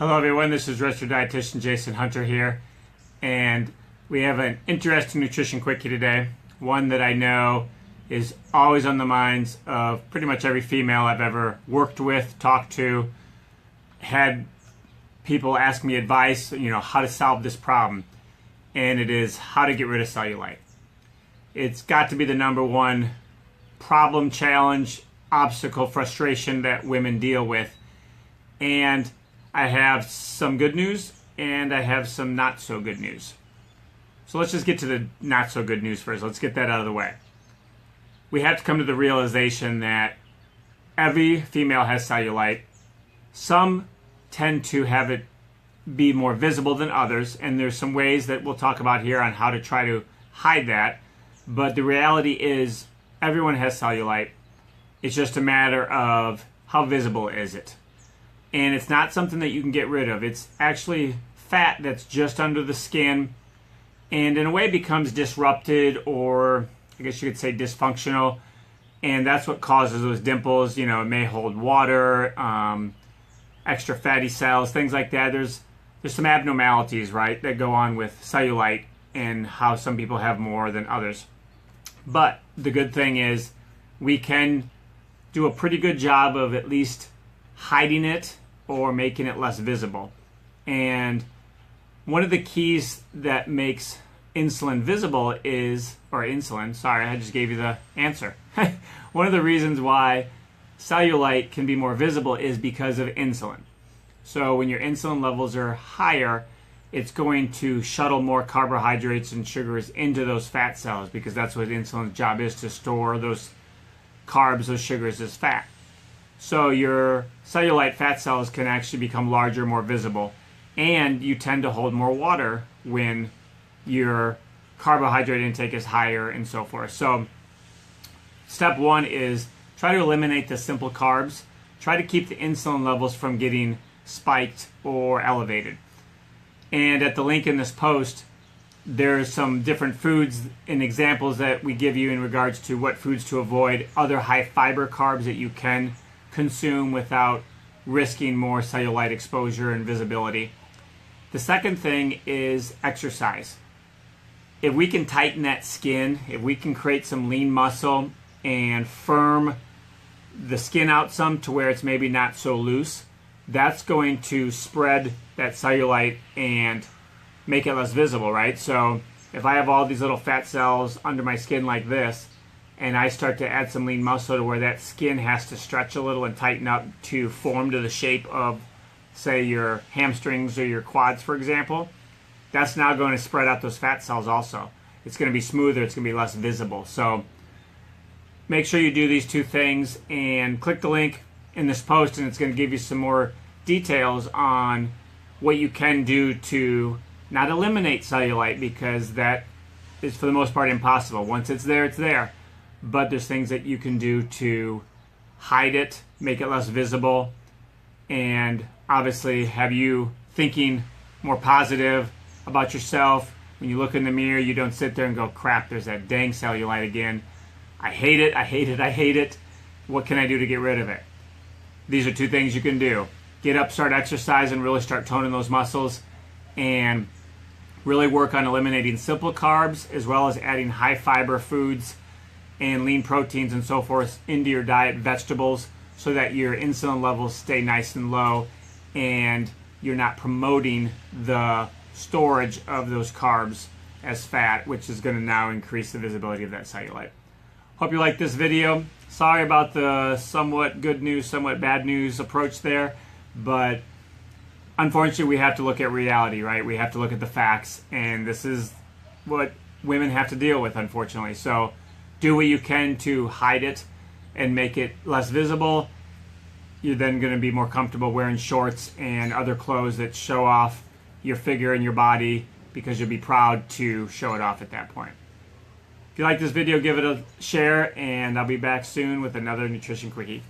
Hello everyone, this is registered dietitian Jason Hunter here, and we have an interesting nutrition quickie today, one that I know is always on the minds of pretty much every female I've ever worked with, talked to, had people ask me advice, how to solve this problem, and it is how to get rid of cellulite. It's got to be the number one problem, challenge, obstacle, frustration that women deal with, and I have some good news and I have some not so good news. So let's just get to the not so good news first. Let's get that out of the way. We have to come to the realization that every female has cellulite. Some tend to have it be more visible than others, and there's some ways that we'll talk about here on how to try to hide that. But the reality is everyone has cellulite. It's just a matter of how visible is it. And it's not something that you can get rid of. It's actually fat that's just under the skin and in a way becomes disrupted, or I guess you could say dysfunctional. And that's what causes those dimples. It may hold water, extra fatty cells, things like that. There's some abnormalities, right, that go on with cellulite and how some people have more than others. But the good thing is we can do a pretty good job of at least hiding it or making it less visible. And one of the keys that makes insulin visible is, or insulin, sorry, I just gave you the answer. One of the reasons why cellulite can be more visible is because of insulin. So when your insulin levels are higher, it's going to shuttle more carbohydrates and sugars into those fat cells, because that's what insulin's job is, to store those carbs, those sugars as fat. So your cellulite fat cells can actually become larger, more visible, and you tend to hold more water when your carbohydrate intake is higher and so forth. So step one is try to eliminate the simple carbs. Try to keep the insulin levels from getting spiked or elevated. And at the link in this post, there's some different foods and examples that we give you in regards to what foods to avoid, other high fiber carbs that you can consume without risking more cellulite exposure and visibility. The second thing is exercise. If we can tighten that skin, if we can create some lean muscle and firm the skin out some to where it's maybe not so loose, that's going to spread that cellulite and make it less visible, right? So if I have all these little fat cells under my skin like this, and I start to add some lean muscle to where that skin has to stretch a little and tighten up to form to the shape of, say, your hamstrings or your quads, for example, that's now going to spread out those fat cells also. It's going to be smoother, it's going to be less visible. So make sure you do these two things and click the link in this post, and it's going to give you some more details on what you can do to not eliminate cellulite, because that is for the most part impossible. Once it's there, it's there. But there's things that you can do to hide it, make it less visible, and obviously have you thinking more positive about yourself. When you look in the mirror, you don't sit there and go, crap, there's that dang cellulite again. I hate it, I hate it, I hate it. What can I do to get rid of it? These are two things you can do. Get up, start exercising, really start toning those muscles, and really work on eliminating simple carbs as well as adding high fiber foods and lean proteins and so forth into your diet, vegetables, so that your insulin levels stay nice and low and you're not promoting the storage of those carbs as fat, which is going to now increase the visibility of that cellulite. Hope you like this video. Sorry about the somewhat good news, somewhat bad news approach there, but unfortunately we have to look at reality, right? We have to look at the facts, and this is what women have to deal with, unfortunately. So do what you can to hide it and make it less visible. You're then going to be more comfortable wearing shorts and other clothes that show off your figure and your body, because you'll be proud to show it off at that point. If you like this video, give it a share, and I'll be back soon with another nutrition quickie.